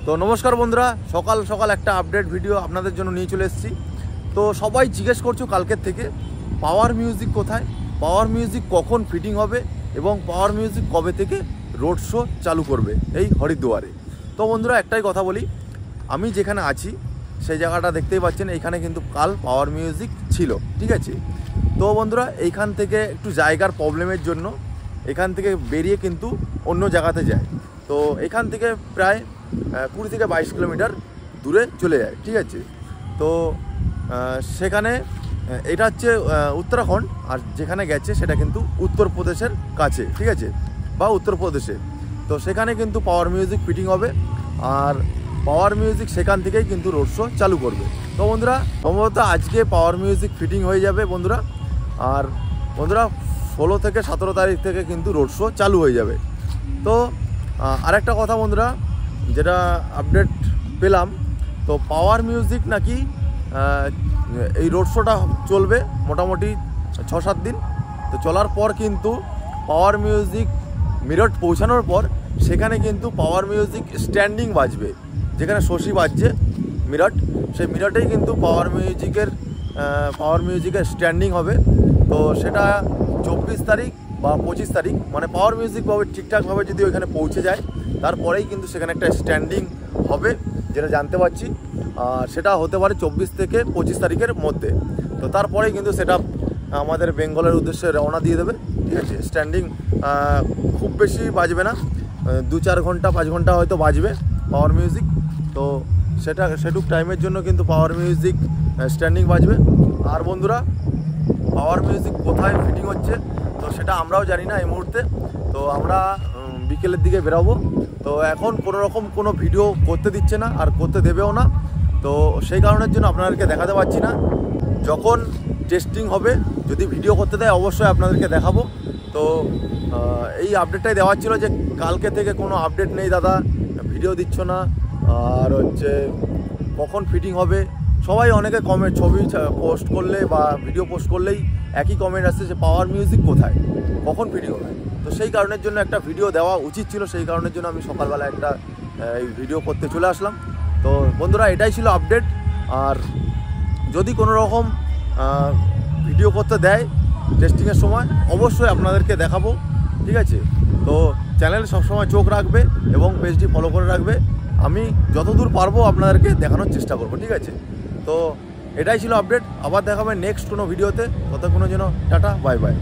তো নমস্কার বন্ধুরা, সকাল সকাল একটা আপডেট ভিডিও আপনাদের জন্য নিয়ে চলে এসেছি। তো সবাই জিজ্ঞেস করছো কালকের থেকে পাওয়ার মিউজিক কোথায়, পাওয়ার মিউজিক কখন ফিটিং হবে এবং পাওয়ার মিউজিক কবে থেকে রোড শো চালু করবে এই হরিদ্বারে। তো বন্ধুরা একটাই কথা বলি, আমি যেখানে আছি সেই জায়গাটা দেখতেই পাচ্ছেন, এইখানে কিন্তু কাল পাওয়ার মিউজিক ছিল, ঠিক আছে। তো বন্ধুরা এইখান থেকে একটু জায়গার প্রবলেমের জন্য এখান থেকে বেরিয়ে কিন্তু অন্য জায়গাতে যায়। তো এখান থেকে প্রায় 20 থেকে 22 কিলোমিটার দূরে চলে যায়, ঠিক আছে। তো সেখানে এটা হচ্ছে উত্তরাখণ্ড, আর যেখানে গেছে সেটা কিন্তু উত্তরপ্রদেশের কাছে, ঠিক আছে, বা উত্তরপ্রদেশে। তো সেখানে কিন্তু পাওয়ার মিউজিক ফিটিং হবে, আর পাওয়ার মিউজিক সেখান থেকেই কিন্তু রোড শো চালু করবে। তো বন্ধুরা সম্ভবত আজকে পাওয়ার মিউজিক ফিটিং হয়ে যাবে বন্ধুরা, আর বন্ধুরা 16 থেকে 17 তারিখ থেকে কিন্তু রোড শো চালু হয়ে যাবে। তো আরেকটা কথা বন্ধুরা, যেটা আপডেট পেলাম, তো পাওয়ার মিউজিক নাকি এই রোড শোটা চলবে মোটামুটি 6-7 দিন। তো চলার পর কিন্তু পাওয়ার মিউজিক মিরট পৌঁছানোর পর সেখানে কিন্তু পাওয়ার মিউজিক স্ট্যান্ডিং বাজবে, যেখানে শশী বাজছে মিরট, সেই মিরটেই কিন্তু পাওয়ার মিউজিকের স্ট্যান্ডিং হবে। তো সেটা 24 তারিখ বা 25 তারিখ, মানে পাওয়ার মিউজিকভাবে ঠিকঠাকভাবে যদি ওইখানে পৌঁছে যায় তারপরেই কিন্তু সেখানে একটা স্ট্যান্ডিং হবে, যেটা জানতে পারছি। আর সেটা হতে পারে 24 থেকে 25 তারিখের মধ্যে। তো তারপরেই কিন্তু সেটা আমাদের বেঙ্গলের উদ্দেশ্যে রওনা দিয়ে দেবে, ঠিক আছে। স্ট্যান্ডিং খুব বেশি বাজবে না, 2-4 ঘন্টা 5 ঘন্টা হয়তো বাজবে পাওয়ার মিউজিক। তো সেটুক টাইমের জন্য কিন্তু পাওয়ার মিউজিক স্ট্যান্ডিং বাজবে। আর বন্ধুরা পাওয়ার মিউজিক কোথায় ফিটিং হচ্ছে তো সেটা আমরাও জানি না এই মুহূর্তে। তো আমরা বিকেলের দিকে বেরোবো। তো এখন কোনো ভিডিও করতে দিচ্ছে না, আর করতে দেবেও না। তো সেই কারণের জন্য আপনাদেরকে দেখাতে পারছি না। যখন টেস্টিং হবে, যদি ভিডিও করতে দেয় অবশ্যই আপনাদেরকে দেখাবো। তো এই আপডেটটাই দেওয়ার ছিল যে কালকে থেকে কোনো আপডেট নেই দাদা, ভিডিও দিচ্ছ না, আর হচ্ছে কখন ফিটিং হবে। সবাই অনেকে কমেন্ট, ছবি পোস্ট করলে বা ভিডিও পোস্ট করলেই একই কমেন্ট আসছে যে পাওয়ার মিউজিক কোথায়, কখন ফিটিং হবে। তো সেই কারণের জন্য একটা ভিডিও দেওয়া উচিত ছিল, সেই কারণের জন্য আমি সকালবেলা একটা এই ভিডিও করতে চলে আসলাম। তো বন্ধুরা এটাই ছিল আপডেট। আর যদি কোনো রকম ভিডিও করতে দেয় টেস্টিংয়ের সময় অবশ্যই আপনাদেরকে দেখাবো, ঠিক আছে। তো চ্যানেল সবসময় চোখ রাখবে এবং পেজটি ফলো করে রাখবে। আমি যতদূর পারবো আপনাদেরকে দেখানোর চেষ্টা করব, ঠিক আছে। তো এটাই ছিল আপডেট। আবার দেখাবে নেক্সট কোনো ভিডিওতে। ততক্ষণের জন্য টাটা, বাই বাই।